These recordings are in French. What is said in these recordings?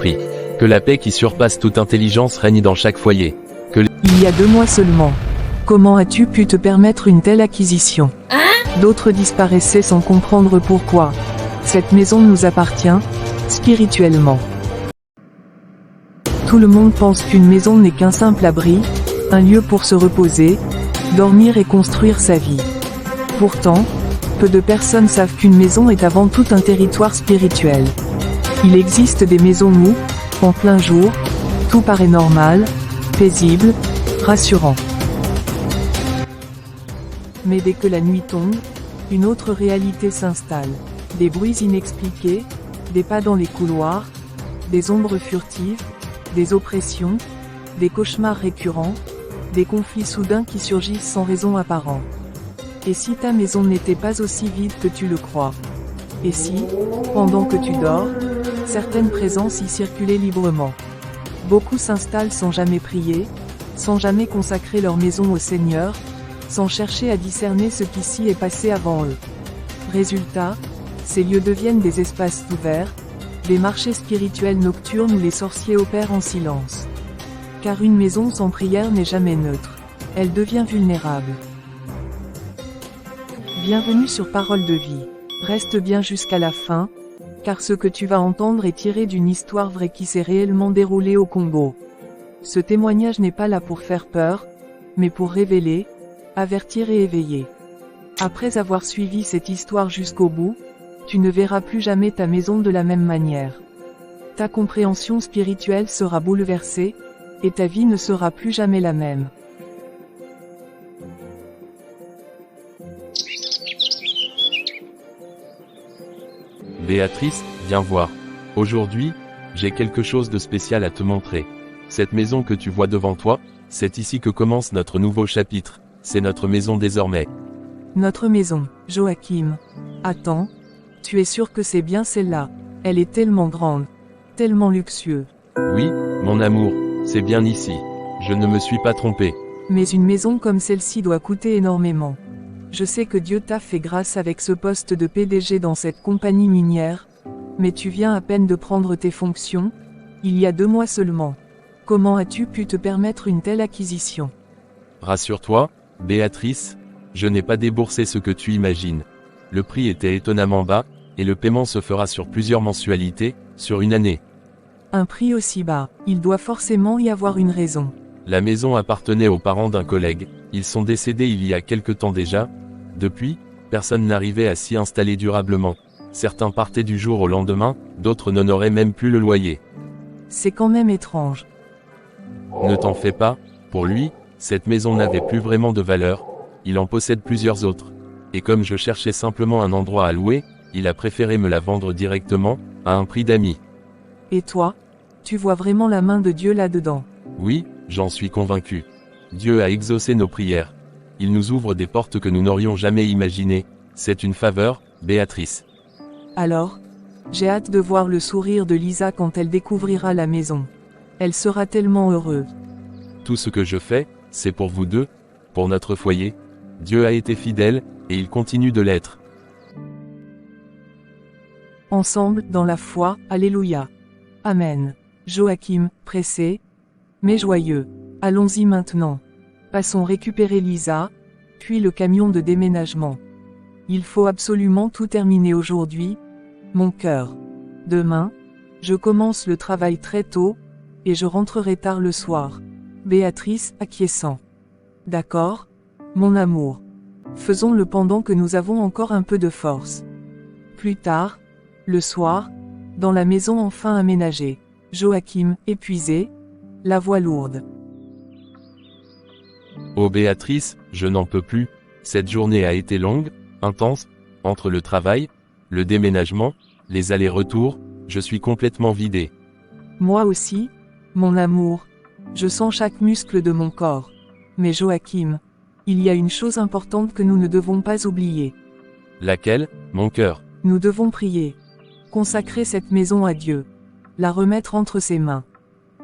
Saint-Esprit. Que la paix qui surpasse toute intelligence règne dans chaque foyer. Il y a 2 mois seulement. Comment as-tu pu te permettre une telle acquisition? D'autres disparaissaient sans comprendre pourquoi. Cette maison nous appartient, spirituellement. Tout le monde pense qu'une maison n'est qu'un simple abri, un lieu pour se reposer, dormir et construire sa vie. Pourtant, peu de personnes savent qu'une maison est avant tout un territoire spirituel. Il existe des maisons où, en plein jour, tout paraît normal, paisible, rassurant. Mais dès que la nuit tombe, une autre réalité s'installe. Des bruits inexpliqués, des pas dans les couloirs, des ombres furtives, des oppressions, des cauchemars récurrents, des conflits soudains qui surgissent sans raison apparente. Et si ta maison n'était pas aussi vide que tu le crois? Et si, pendant que tu dors, certaines présences y circulaient librement? Beaucoup s'installent sans jamais prier, sans jamais consacrer leur maison au Seigneur, sans chercher à discerner ce qui s'y est passé avant eux. Résultat, ces lieux deviennent des espaces ouverts, des marchés spirituels nocturnes où les sorciers opèrent en silence. Car une maison sans prière n'est jamais neutre. Elle devient vulnérable. Bienvenue sur Parole de vie. Reste bien jusqu'à la fin, car ce que tu vas entendre est tiré d'une histoire vraie qui s'est réellement déroulée au Congo. Ce témoignage n'est pas là pour faire peur, mais pour révéler, avertir et éveiller. Après avoir suivi cette histoire jusqu'au bout, tu ne verras plus jamais ta maison de la même manière. Ta compréhension spirituelle sera bouleversée, et ta vie ne sera plus jamais la même. Béatrice, viens voir. Aujourd'hui, j'ai quelque chose de spécial à te montrer. Cette maison que tu vois devant toi, c'est ici que commence notre nouveau chapitre. C'est notre maison désormais. Notre maison, Joachim. Attends, tu es sûr que c'est bien celle-là? Elle est tellement grande, tellement luxueuse. Oui, mon amour, c'est bien ici. Je ne me suis pas trompé. Mais une maison comme celle-ci doit coûter énormément. Je sais que Dieu t'a fait grâce avec ce poste de PDG dans cette compagnie minière, mais tu viens à peine de prendre tes fonctions, il y a 2 mois seulement. Comment as-tu pu te permettre une telle acquisition? Rassure-toi, Béatrice, je n'ai pas déboursé ce que tu imagines. Le prix était étonnamment bas, et le paiement se fera sur plusieurs mensualités, sur une année. Un prix aussi bas, il doit forcément y avoir une raison. La maison appartenait aux parents d'un collègue, ils sont décédés il y a quelque temps déjà. Depuis, personne n'arrivait à s'y installer durablement. Certains partaient du jour au lendemain, d'autres n'honoraient même plus le loyer. C'est quand même étrange. Ne t'en fais pas, pour lui, cette maison n'avait plus vraiment de valeur, il en possède plusieurs autres. Et comme je cherchais simplement un endroit à louer, il a préféré me la vendre directement, à un prix d'ami. Et toi, tu vois vraiment la main de Dieu là-dedans? Oui, j'en suis convaincu. Dieu a exaucé nos prières. Il nous ouvre des portes que nous n'aurions jamais imaginées. C'est une faveur, Béatrice. Alors, j'ai hâte de voir le sourire de Lisa quand elle découvrira la maison. Elle sera tellement heureuse. Tout ce que je fais, c'est pour vous deux, pour notre foyer. Dieu a été fidèle, et il continue de l'être. Ensemble, dans la foi, Alléluia. Amen. Joachim, pressé, mais joyeux. Allons-y maintenant. Passons récupérer Lisa, puis le camion de déménagement. Il faut absolument tout terminer aujourd'hui, mon cœur. Demain, je commence le travail très tôt, et je rentrerai tard le soir. Béatrice, acquiescent. D'accord, mon amour. Faisons-le pendant que nous avons encore un peu de force. Plus tard, le soir, dans la maison enfin aménagée. Joachim, épuisé, la voix lourde. Oh Béatrice, je n'en peux plus, cette journée a été longue, intense, entre le travail, le déménagement, les allers-retours, je suis complètement vidé. Moi aussi, mon amour, je sens chaque muscle de mon corps. Mais Joachim, il y a une chose importante que nous ne devons pas oublier. Laquelle, mon cœur? Nous devons prier. Consacrer cette maison à Dieu. La remettre entre ses mains.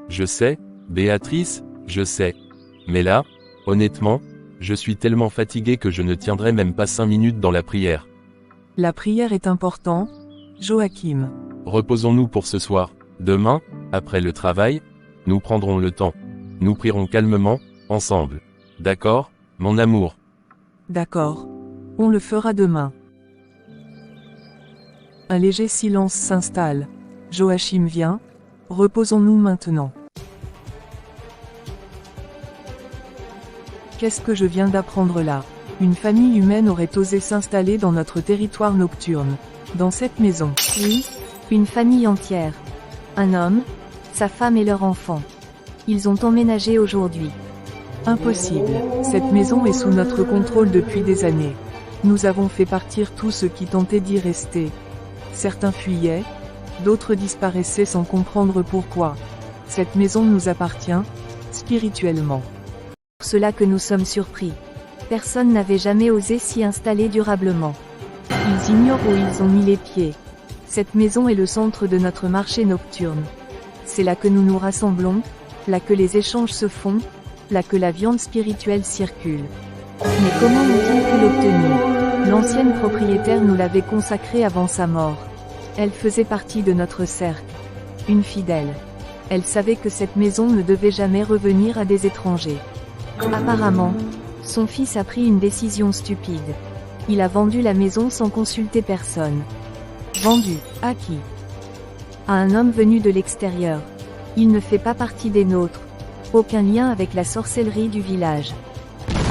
Je sais, Béatrice, je sais. Mais là, honnêtement, je suis tellement fatigué que je ne tiendrai même pas 5 minutes dans la prière. La prière est importante, Joachim. Reposons-nous pour ce soir. Demain, Après le travail, nous prendrons le temps. Nous prierons calmement, ensemble. D'accord, mon amour? D'accord. On le fera demain. Un léger silence s'installe. Joachim vient. Reposons-nous maintenant. Qu'est-ce que je viens d'apprendre là? Une famille humaine aurait osé s'installer dans notre territoire nocturne. Dans cette maison. Oui, une famille entière. Un homme, sa femme et leur enfant. Ils ont emménagé aujourd'hui. Impossible. Cette maison est sous notre contrôle depuis des années. Nous avons fait partir tous ceux qui tentaient d'y rester. Certains fuyaient, d'autres disparaissaient sans comprendre pourquoi. Cette maison nous appartient, spirituellement. Pour cela que nous sommes surpris. Personne n'avait jamais osé s'y installer durablement. Ils ignorent où ils ont mis les pieds. Cette maison est le centre de notre marché nocturne. C'est là que nous nous rassemblons, là que les échanges se font, là que la viande spirituelle circule. Mais comment ont-ils pu l'obtenir? L'ancienne propriétaire nous l'avait consacrée avant sa mort. Elle faisait partie de notre cercle. Une fidèle. Elle savait que cette maison ne devait jamais revenir à des étrangers. Apparemment, son fils a pris une décision stupide. Il a vendu la maison sans consulter personne. Vendu, à qui? À un homme venu de l'extérieur. Il ne fait pas partie des nôtres. Aucun lien avec la sorcellerie du village.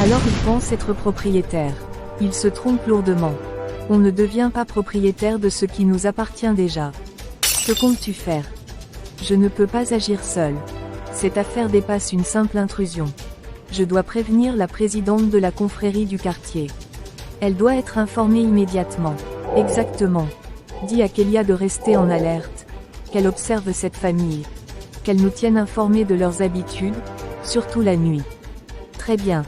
Alors il pense être propriétaire. Il se trompe lourdement. On ne devient pas propriétaire de ce qui nous appartient déjà. Que comptes-tu faire? Je ne peux pas agir seul. Cette affaire dépasse une simple intrusion. Je dois prévenir la présidente de la confrérie du quartier. Elle doit être informée immédiatement. Exactement. Dis à Kélia de rester en alerte. Qu'elle observe cette famille. Qu'elle nous tienne informés de leurs habitudes, surtout la nuit. Très bien.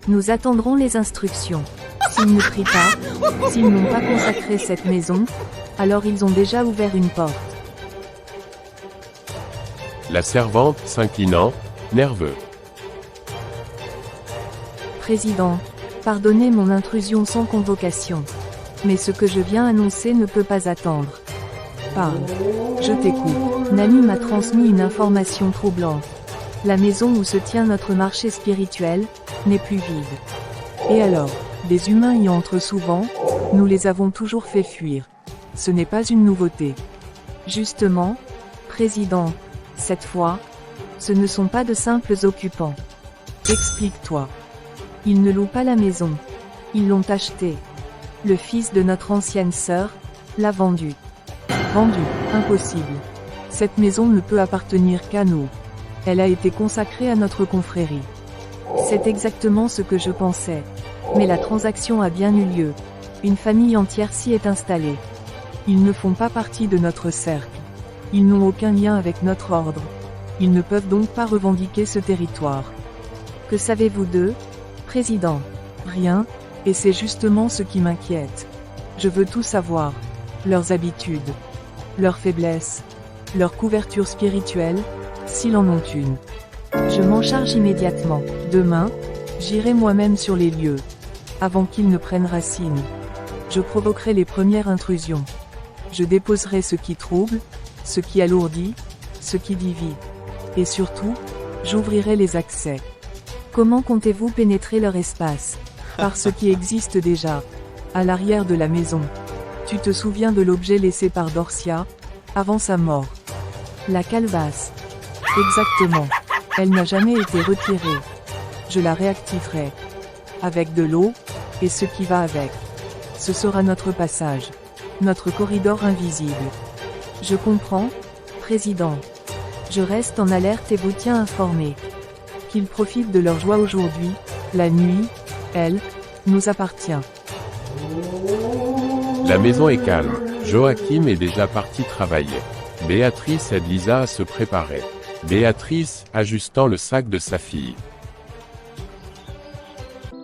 Nous attendrons les instructions. S'ils ne prient pas, s'ils n'ont pas consacré cette maison, alors ils ont déjà ouvert une porte. La servante s'inclinant, nerveux. Président, pardonnez mon intrusion sans convocation. Mais ce que je viens annoncer ne peut pas attendre. Parle. Je t'écoute. Nami m'a transmis une information troublante. La maison où se tient notre marché spirituel n'est plus vide. Et alors, des humains y entrent souvent, nous les avons toujours fait fuir. Ce n'est pas une nouveauté. Justement, Président, cette fois, ce ne sont pas de simples occupants. Explique-toi. Ils ne louent pas la maison. Ils l'ont achetée. Le fils de notre ancienne sœur l'a vendue. Vendue, impossible. Cette maison ne peut appartenir qu'à nous. Elle a été consacrée à notre confrérie. C'est exactement ce que je pensais. Mais la transaction a bien eu lieu. Une famille entière s'y est installée. Ils ne font pas partie de notre cercle. Ils n'ont aucun lien avec notre ordre. Ils ne peuvent donc pas revendiquer ce territoire. Que savez-vous d'eux, Président? Rien, et c'est justement ce qui m'inquiète. Je veux tout savoir. Leurs habitudes, leurs faiblesses, leur couverture spirituelle, s'ils en ont une. Je m'en charge immédiatement. Demain, j'irai moi-même sur les lieux. Avant qu'ils ne prennent racine. Je provoquerai les premières intrusions. Je déposerai ce qui trouble, ce qui alourdit, ce qui divise. Et surtout, j'ouvrirai les accès. Comment comptez-vous pénétrer leur espace? Par ce qui existe déjà. À l'arrière de la maison. Tu te souviens de l'objet laissé par Dorcia, avant sa mort? La calebasse. Exactement. Elle n'a jamais été retirée. Je la réactiverai. Avec de l'eau, et ce qui va avec. Ce sera notre passage. Notre corridor invisible. Je comprends, Président. Je reste en alerte et vous tiens informé. Qu'ils profitent de leur joie aujourd'hui, la nuit, elle, nous appartient. La maison est calme. Joachim est déjà parti travailler. Béatrice aide Lisa à se préparer. Béatrice, ajustant le sac de sa fille.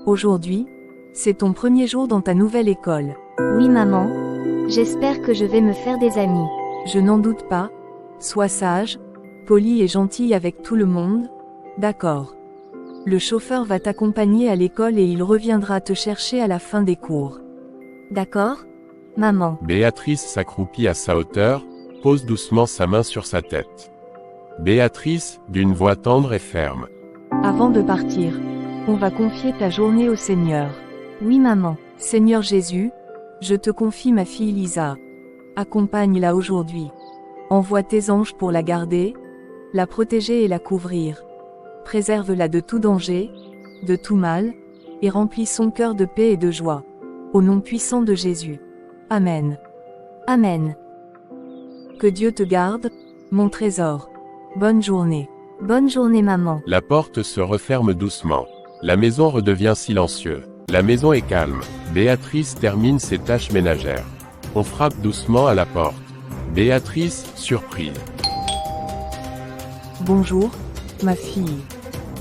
Aujourd'hui, c'est ton premier jour dans ta nouvelle école. Oui maman, j'espère que je vais me faire des amis. Je n'en doute pas. Sois sage, poli et gentil avec tout le monde. D'accord. Le chauffeur va t'accompagner à l'école et il reviendra te chercher à la fin des cours. D'accord, maman. Béatrice s'accroupit à sa hauteur, pose doucement sa main sur sa tête. Béatrice, d'une voix tendre et ferme. Avant de partir, on va confier ta journée au Seigneur. Oui maman. Seigneur Jésus, je te confie ma fille Lisa. Accompagne-la aujourd'hui. Envoie tes anges pour la garder, la protéger et la couvrir. Préserve-la de tout danger, de tout mal, et remplis son cœur de paix et de joie. Au nom puissant de Jésus. Amen. Amen. Que Dieu te garde, mon trésor. Bonne journée. Bonne journée maman. La porte se referme doucement. La maison redevient silencieuse. La maison est calme. Béatrice termine ses tâches ménagères. On frappe doucement à la porte. Béatrice, surprise. Bonjour, ma fille.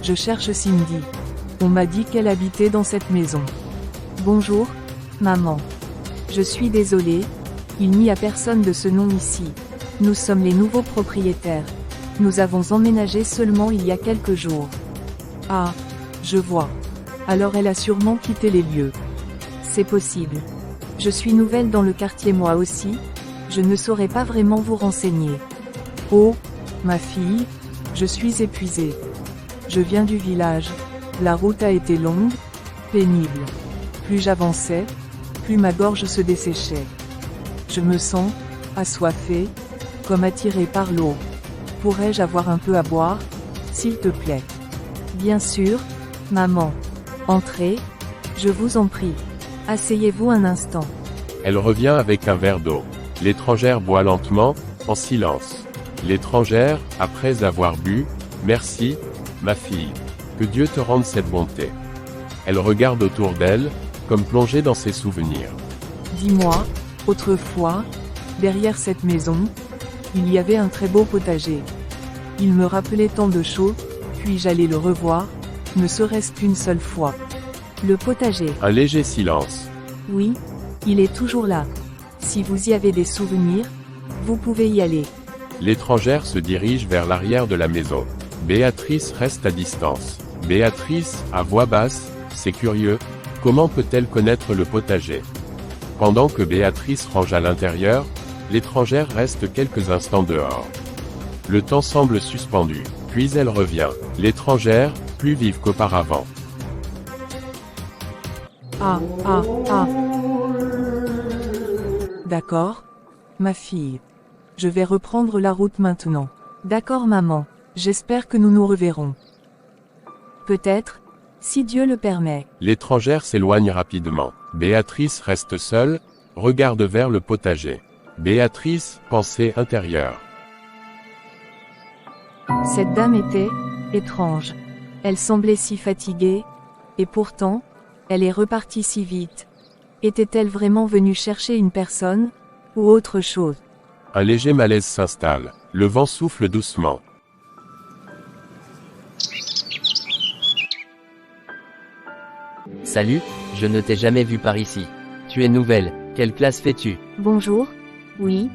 Je cherche Cindy. On m'a dit qu'elle habitait dans cette maison. Bonjour, maman. Je suis désolée, il n'y a personne de ce nom ici. Nous sommes les nouveaux propriétaires. Nous avons emménagé seulement il y a quelques jours. Ah, je vois. Alors elle a sûrement quitté les lieux. C'est possible. Je suis nouvelle dans le quartier moi aussi, je ne saurais pas vraiment vous renseigner. Oh, ma fille, je suis épuisée. Je viens du village. La route a été longue, pénible. Plus j'avançais, plus ma gorge se desséchait. Je me sens assoiffée, comme attirée par l'eau. Pourrais-je avoir un peu à boire, s'il te plaît? Bien sûr, maman. Entrez, je vous en prie. Asseyez-vous un instant. Elle revient avec un verre d'eau. L'étrangère boit lentement, en silence. L'étrangère, après avoir bu, « Merci, ma fille. Que Dieu te rende cette bonté. » Elle regarde autour d'elle, comme plongée dans ses souvenirs. Dis-moi, autrefois, derrière cette maison, il y avait un très beau potager. Il me rappelait tant de choses, puis j'allais le revoir, ne serait-ce qu'une seule fois. Le potager. Un léger silence. Oui, il est toujours là. Si vous y avez des souvenirs, vous pouvez y aller. L'étrangère se dirige vers l'arrière de la maison. Béatrice reste à distance. Béatrice, à voix basse, c'est curieux, comment peut-elle connaître le potager? Pendant que Béatrice range à l'intérieur, l'étrangère reste quelques instants dehors. Le temps semble suspendu, puis elle revient. L'étrangère, plus vive qu'auparavant. Ah, ah, ah. D'accord, ma fille. Je vais reprendre la route maintenant. D'accord maman. J'espère que nous nous reverrons. Peut-être, si Dieu le permet. L'étrangère s'éloigne rapidement. Béatrice reste seule, regarde vers le potager. Béatrice, pensée intérieure. Cette dame était étrange. Elle semblait si fatiguée, et pourtant, elle est repartie si vite. Était-elle vraiment venue chercher une personne, ou autre chose? Un léger malaise s'installe. Le vent souffle doucement. Salut, je ne t'ai jamais vu par ici. Tu es nouvelle, quelle classe fais-tu? Bonjour. Oui.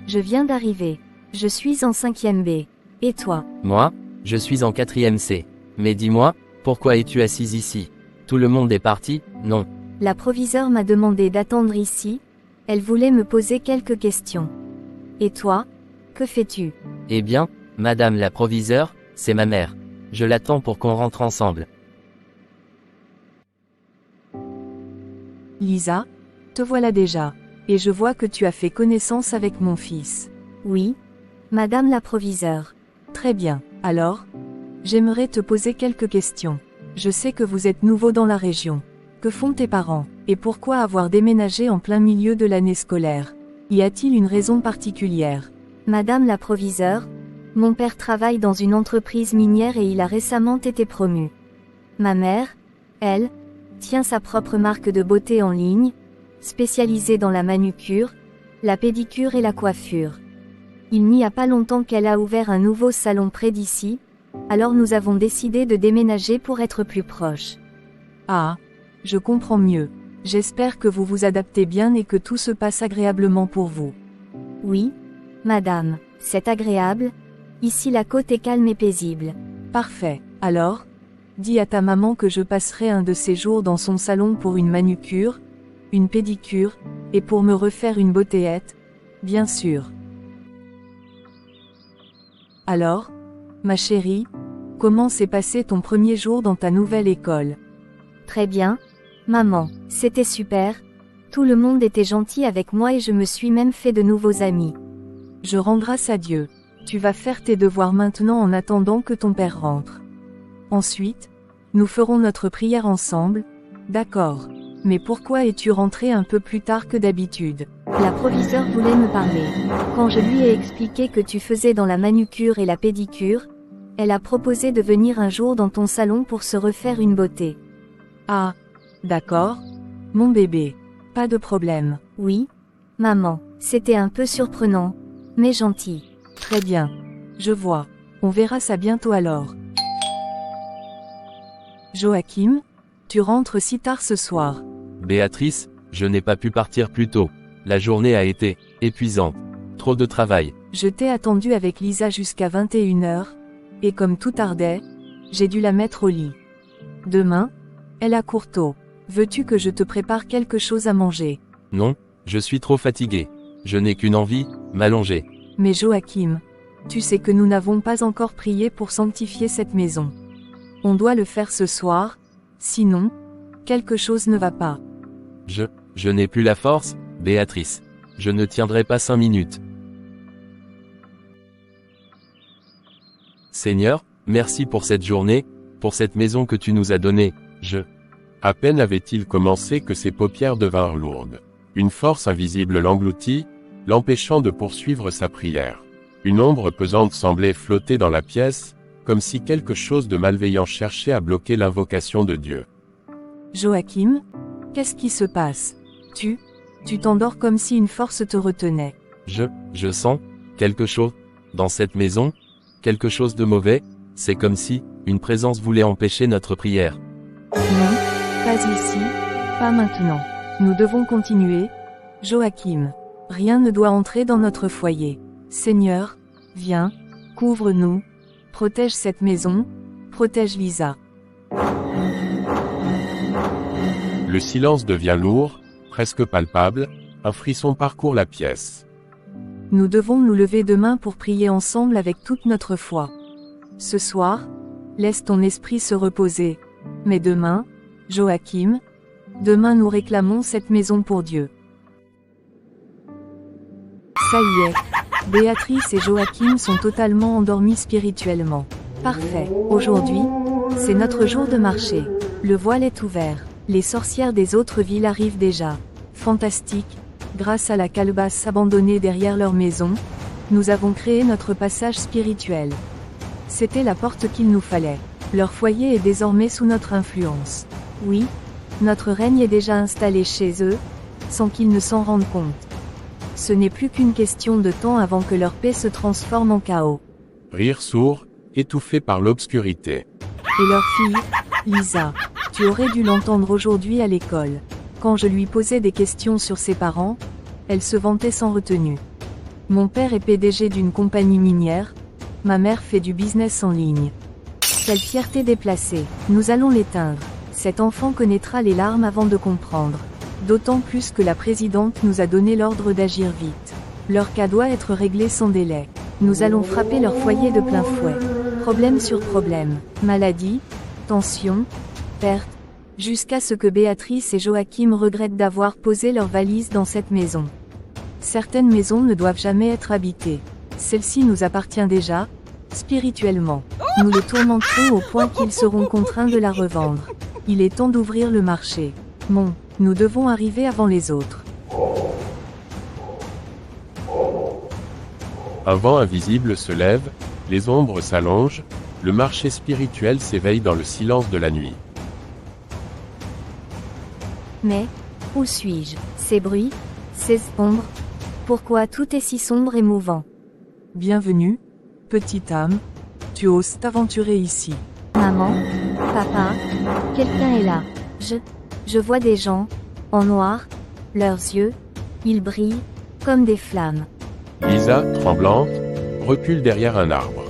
Je viens d'arriver. Je suis en 5e B. Et toi? Moi, je suis en 4e C. Mais dis-moi, pourquoi es-tu assise ici? Tout le monde est parti, non? La proviseure m'a demandé d'attendre ici. Elle voulait me poser quelques questions. Et toi? Que fais-tu? Eh bien, madame la proviseure, c'est ma mère. Je l'attends pour qu'on rentre ensemble. Lisa, te voilà déjà. Et je vois que tu as fait connaissance avec mon fils. Oui, madame la proviseure. Très bien. Alors, j'aimerais te poser quelques questions. Je sais que vous êtes nouveau dans la région. Que font tes parents? Et pourquoi avoir déménagé en plein milieu de l'année scolaire? Y a-t-il une raison particulière? Madame la proviseure, mon père travaille dans une entreprise minière et il a récemment été promu. Ma mère, elle, tient sa propre marque de beauté en ligne, spécialisée dans la manucure, la pédicure et la coiffure. Il n'y a pas longtemps qu'elle a ouvert un nouveau salon près d'ici, alors nous avons décidé de déménager pour être plus proches. Ah, je comprends mieux. J'espère que vous vous adaptez bien et que tout se passe agréablement pour vous. Oui, madame, c'est agréable. Ici la côte est calme et paisible. Parfait. Alors, dis à ta maman que je passerai un de ces jours dans son salon pour une manucure, une pédicure, et pour me refaire une beautéette, bien sûr. Alors, Ma chérie, comment s'est passé ton premier jour dans ta nouvelle école? Très bien. Maman, c'était super. Tout le monde était gentil avec moi et je me suis même fait de nouveaux amis. Je rends grâce à Dieu. Tu vas faire tes devoirs maintenant en attendant que ton père rentre. Ensuite, nous ferons notre prière ensemble, d'accord. Mais pourquoi es-tu rentré un peu plus tard que d'habitude? La proviseure voulait me parler. Quand je lui ai expliqué que tu faisais dans la manucure et la pédicure, elle a proposé de venir un jour dans ton salon pour se refaire une beauté. Ah, d'accord. Mon bébé. Pas de problème. Oui, maman, c'était un peu surprenant, mais gentil. Très bien. Je vois. On verra ça bientôt alors. Joachim, tu rentres si tard ce soir. Béatrice, je n'ai pas pu partir plus tôt. La journée a été épuisante. Trop de travail. Je t'ai attendu avec Lisa jusqu'à 21h, et comme tout tardait, j'ai dû la mettre au lit. Demain, elle a cours tôt. Veux-tu que je te prépare quelque chose à manger? Non, je suis trop fatigué. Je n'ai qu'une envie, m'allonger. Mais Joachim, tu sais que nous n'avons pas encore prié pour sanctifier cette maison. On doit le faire ce soir, sinon, quelque chose ne va pas. Je n'ai plus la force, Béatrice. Je ne tiendrai pas 5 minutes. Seigneur, merci pour cette journée, pour cette maison que tu nous as donnée. À peine avait-il commencé que ses paupières devinrent lourdes. Une force invisible l'engloutit, l'empêchant de poursuivre sa prière. Une ombre pesante semblait flotter dans la pièce, comme si quelque chose de malveillant cherchait à bloquer l'invocation de Dieu. Joachim, qu'est-ce qui se passe? Tu t'endors comme si une force te retenait. Je sens quelque chose dans cette maison, quelque chose de mauvais. C'est comme si une présence voulait empêcher notre prière. Non, pas ici, pas maintenant. Nous devons continuer. Joachim, rien ne doit entrer dans notre foyer. Seigneur, viens, couvre-nous, protège cette maison, protège Lisa. Le silence devient lourd, presque palpable, un frisson parcourt la pièce. Nous devons nous lever demain pour prier ensemble avec toute notre foi. Ce soir, laisse ton esprit se reposer. Mais demain, Joachim, demain nous réclamons cette maison pour Dieu. Ça y est, Béatrice et Joachim sont totalement endormis spirituellement. Parfait. Aujourd'hui, c'est notre jour de marché. Le voile est ouvert. Les sorcières des autres villes arrivent déjà. Fantastique. Grâce à la calebasse abandonnée derrière leur maison, nous avons créé notre passage spirituel. C'était la porte qu'il nous fallait. Leur foyer est désormais sous notre influence. Oui, notre règne est déjà installé chez eux, sans qu'ils ne s'en rendent compte. Ce n'est plus qu'une question de temps avant que leur paix se transforme en chaos. Rire sourd, étouffé par l'obscurité. Et leur fille, Lisa, tu aurais dû l'entendre aujourd'hui à l'école. Quand je lui posais des questions sur ses parents, elle se vantait sans retenue. Mon père est PDG d'une compagnie minière, ma mère fait du business en ligne. Quelle fierté déplacée. Nous allons l'éteindre. Cet enfant connaîtra les larmes avant de comprendre. D'autant plus que la présidente nous a donné l'ordre d'agir vite. Leur cas doit être réglé sans délai. Nous allons frapper leur foyer de plein fouet. Problème sur problème. Maladie, tension, perte, jusqu'à ce que Béatrice et Joachim regrettent d'avoir posé leurs valises dans cette maison. Certaines maisons ne doivent jamais être habitées. Celle-ci nous appartient déjà, spirituellement. Nous les tourmenterons au point qu'ils seront contraints de la revendre. Il est temps d'ouvrir le marché. Nous devons arriver avant les autres. Un vent invisible se lève, les ombres s'allongent, le marché spirituel s'éveille dans le silence de la nuit. Mais, où suis-je? Ces bruits, ces ombres, pourquoi tout est si sombre et mouvant? Bienvenue, petite âme, tu oses t'aventurer ici. Maman, papa, quelqu'un est là. Je vois des gens, en noir, leurs yeux, ils brillent, comme des flammes. Lisa, tremblante, recule derrière un arbre.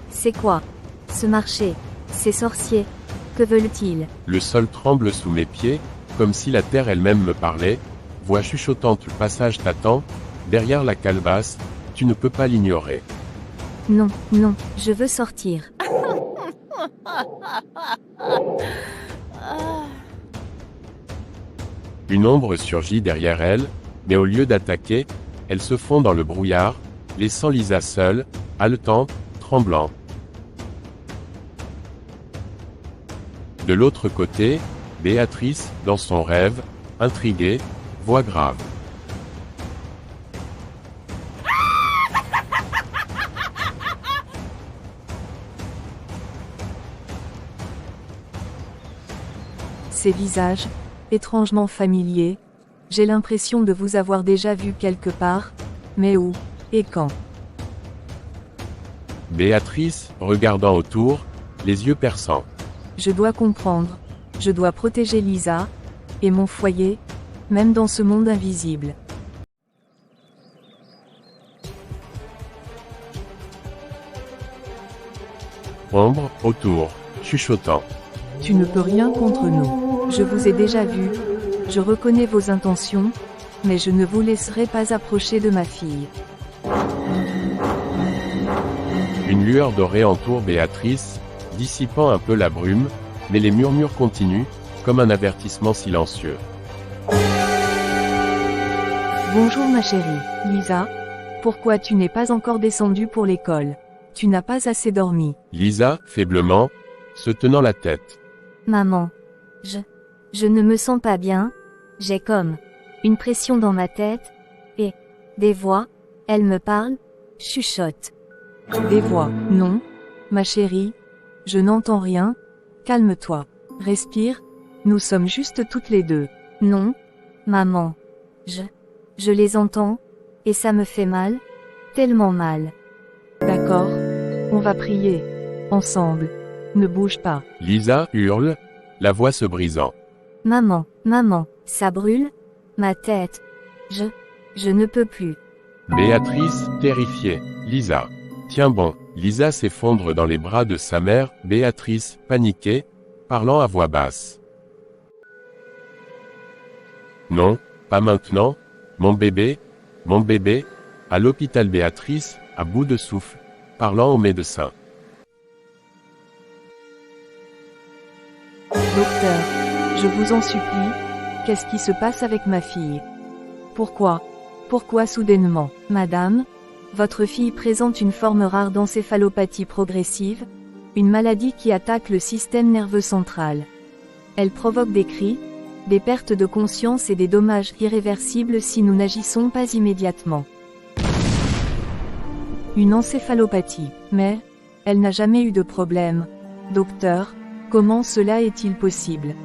C'est quoi? Ce marché, ces sorciers, que veulent-ils? Le sol tremble sous mes pieds, comme si la terre elle-même me parlait, voix chuchotante, le passage t'attend, derrière la calebasse, tu ne peux pas l'ignorer. Non, non, je veux sortir. Une ombre surgit derrière elle, mais au lieu d'attaquer, elle se fond dans le brouillard, laissant Lisa seule, haletante, tremblant. De l'autre côté, Béatrice, dans son rêve, intriguée, voix grave. Ces visages, étrangement familiers, j'ai l'impression de vous avoir déjà vu quelque part, mais où, et quand? Béatrice, regardant autour, les yeux perçants. Je dois comprendre, je dois protéger Lisa, et mon foyer, même dans ce monde invisible. Ombre, autour, chuchotant. Tu ne peux rien contre nous. Je vous ai déjà vu, je reconnais vos intentions, mais je ne vous laisserai pas approcher de ma fille. Une lueur dorée entoure Béatrice, dissipant un peu la brume, mais les murmures continuent, comme un avertissement silencieux. Bonjour ma chérie, Lisa. Pourquoi tu n'es pas encore descendue pour l'école? Tu n'as pas assez dormi. Lisa, faiblement, se tenant la tête. Maman. Je ne me sens pas bien. J'ai comme une pression dans ma tête. Et des voix. Elle me parle. Chuchote. Des voix, non. Ma chérie. Je n'entends rien. Calme-toi. Respire. Nous sommes juste toutes les deux. Non. Maman. Je les entends. Et ça me fait mal. Tellement mal. D'accord. On va prier. Ensemble. Ne bouge pas. Lisa hurle, la voix se brisant. Maman, ça brûle? Ma tête. Je ne peux plus. Béatrice, terrifiée. Lisa. Tiens bon. Lisa s'effondre dans les bras de sa mère, Béatrice, paniquée, parlant à voix basse. Non, pas maintenant. Mon bébé, à l'hôpital Béatrice, à bout de souffle, parlant au médecin. Docteur, je vous en supplie, qu'est-ce qui se passe avec ma fille? Pourquoi soudainement? Madame, votre fille présente une forme rare d'encéphalopathie progressive, une maladie qui attaque le système nerveux central. Elle provoque des cris, des pertes de conscience et des dommages irréversibles si nous n'agissons pas immédiatement. Une encéphalopathie, mais elle n'a jamais eu de problème. Docteur, comment cela est-il possible?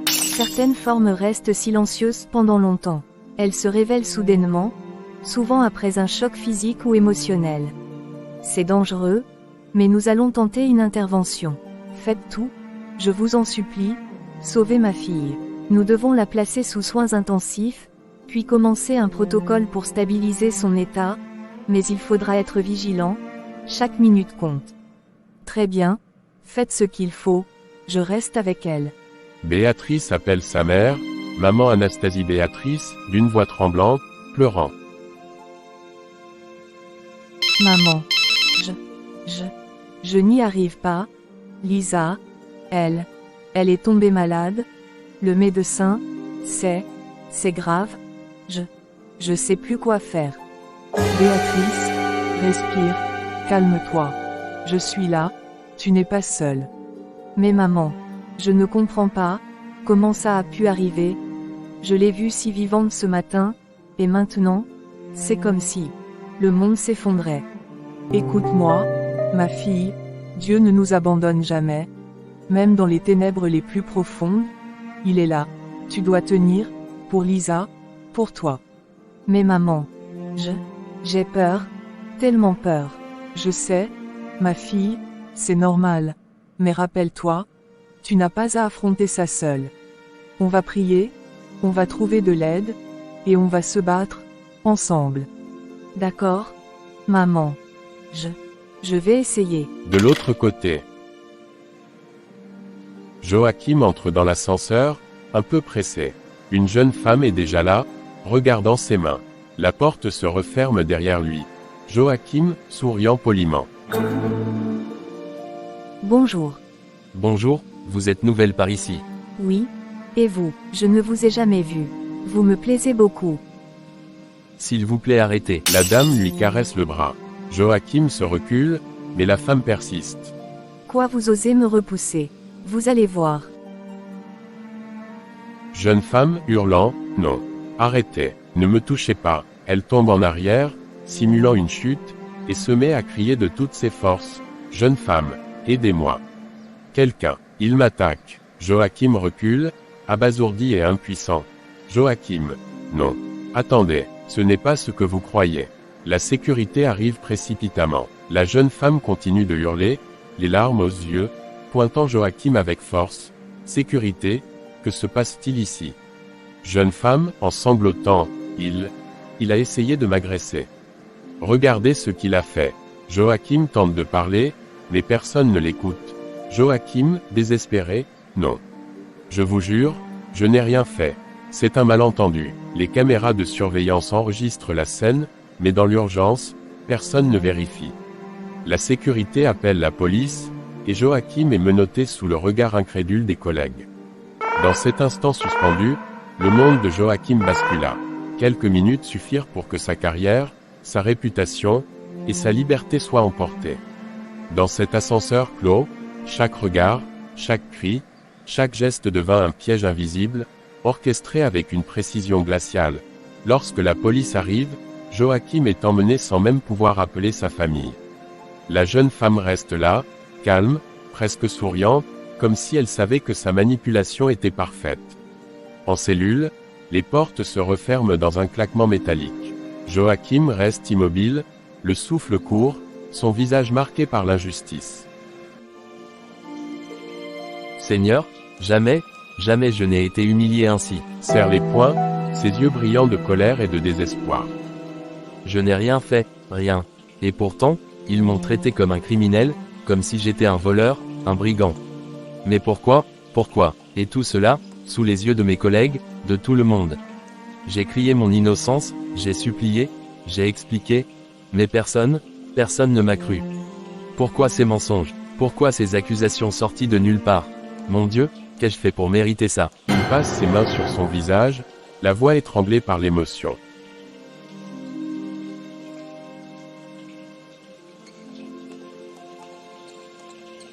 Certaines formes restent silencieuses pendant longtemps. Elles se révèlent soudainement, souvent après un choc physique ou émotionnel. C'est dangereux, mais nous allons tenter une intervention. Faites tout, je vous en supplie, sauvez ma fille. Nous devons la placer sous soins intensifs, puis commencer un protocole pour stabiliser son état, mais il faudra être vigilant, chaque minute compte. Très bien, faites ce qu'il faut, je reste avec elle. Béatrice appelle sa mère, maman Anastasie Béatrice, d'une voix tremblante, pleurant. Maman, je n'y arrive pas. Lisa, elle est tombée malade. Le médecin, c'est grave. Je sais plus quoi faire. Béatrice, respire, calme-toi. Je suis là, tu n'es pas seule. Mais maman, je ne comprends pas, comment ça a pu arriver. Je l'ai vue si vivante ce matin, et maintenant, c'est comme si le monde s'effondrait. Écoute-moi, ma fille, Dieu ne nous abandonne jamais. Même dans les ténèbres les plus profondes, il est là. Tu dois tenir, pour Lisa, pour toi. Mais maman, j'ai peur, tellement peur. Je sais, ma fille, c'est normal. Mais rappelle-toi, tu n'as pas à affronter ça seule. On va prier, on va trouver de l'aide, et on va se battre, ensemble. D'accord, maman? Je vais essayer. De l'autre côté. Joachim entre dans l'ascenseur, un peu pressé. Une jeune femme est déjà là, regardant ses mains. La porte se referme derrière lui. Joachim, souriant poliment. Bonjour. Bonjour, vous êtes nouvelle par ici. Oui. Et vous, je ne vous ai jamais vu. Vous me plaisez beaucoup. S'il vous plaît, arrêtez. La dame lui caresse le bras. Joachim se recule, mais la femme persiste. Quoi, vous osez me repousser? Vous allez voir. Jeune femme, hurlant, non. Arrêtez, ne me touchez pas. Elle tombe en arrière, simulant une chute, et se met à crier de toutes ses forces. Jeune femme, aidez-moi. Quelqu'un, il m'attaque. Joachim recule, abasourdi et impuissant. Joachim, non. Attendez, ce n'est pas ce que vous croyez. La sécurité arrive précipitamment. La jeune femme continue de hurler, les larmes aux yeux, pointant Joachim avec force. Sécurité, que se passe-t-il ici? Jeune femme, en sanglotant, il a essayé de m'agresser. Regardez ce qu'il a fait. Joachim tente de parler, mais personne ne l'écoute. Joachim, désespéré, non. Je vous jure, je n'ai rien fait. C'est un malentendu. Les caméras de surveillance enregistrent la scène, mais dans l'urgence, personne ne vérifie. La sécurité appelle la police, et Joachim est menotté sous le regard incrédule des collègues. Dans cet instant suspendu, le monde de Joachim bascula. Quelques minutes suffirent pour que sa carrière, sa réputation, et sa liberté soient emportées. Dans cet ascenseur clos, chaque regard, chaque cri, chaque geste devint un piège invisible, orchestré avec une précision glaciale. Lorsque la police arrive, Joachim est emmené sans même pouvoir appeler sa famille. La jeune femme reste là, calme, presque souriante, comme si elle savait que sa manipulation était parfaite. En cellule, les portes se referment dans un claquement métallique. Joachim reste immobile, le souffle court, son visage marqué par l'injustice. Seigneur, jamais je n'ai été humilié ainsi. Serre les poings, ses yeux brillants de colère et de désespoir. Je n'ai rien fait, rien. Et pourtant, ils m'ont traité comme un criminel, comme si j'étais un voleur, un brigand. Mais pourquoi? Et tout cela, sous les yeux de mes collègues, de tout le monde. J'ai crié mon innocence, j'ai supplié, j'ai expliqué, mais personne ne m'a cru. Pourquoi ces mensonges? Pourquoi ces accusations sorties de nulle part? Mon Dieu, qu'ai-je fait pour mériter ça? Il passe ses mains sur son visage, la voix étranglée par l'émotion.